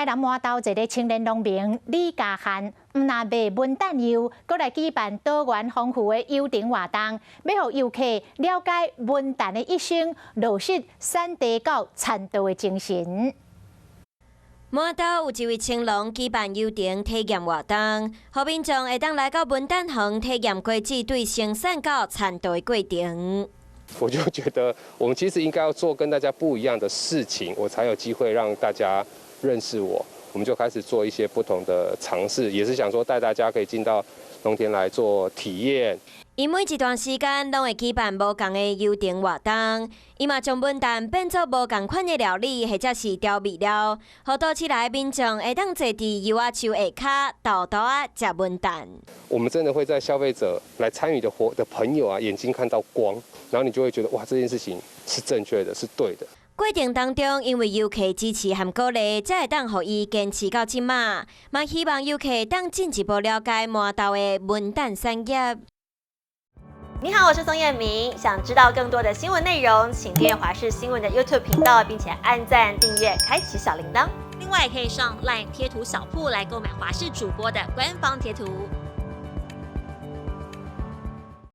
南麻豆一个青年农民李家汉，毋但卖文旦柚，阁来举办多元丰富的柚场活动，要予游客了解文旦的一生，落实产地到产道的精神。麻豆有一位青农举办柚场体验活动，互民众会当来到文旦行体验果子对生产到产道的过程。我就觉得我们其实应该要做跟大家不一样的事情，我才有机会让大家认识我。我们就开始做一些不同的尝试，也是想说带大家可以进到农田来做体验。伊每一段时间拢会举办无同的柚场活动，伊嘛将文旦变做无同款的料理，或者是调味料，互倒起来民众会当坐伫柚仔树下骹豆豆啊食文旦。我们真的会在消费者来参与的朋友啊眼睛看到光，然后你就会觉得哇，这件事情是正确的，是对的。过程当中，因为游客支持和鼓励，才会当互伊坚持到即马。嘛希望游客当进一步了解麻豆的文旦产业。你好，我是宋彦明。想知道更多的新闻内容，请订阅华视新闻的 YouTube 频道，并且按赞、订阅、开启小铃铛。另外，可以上 LINE 贴图小铺来购买华视主播的官方贴图。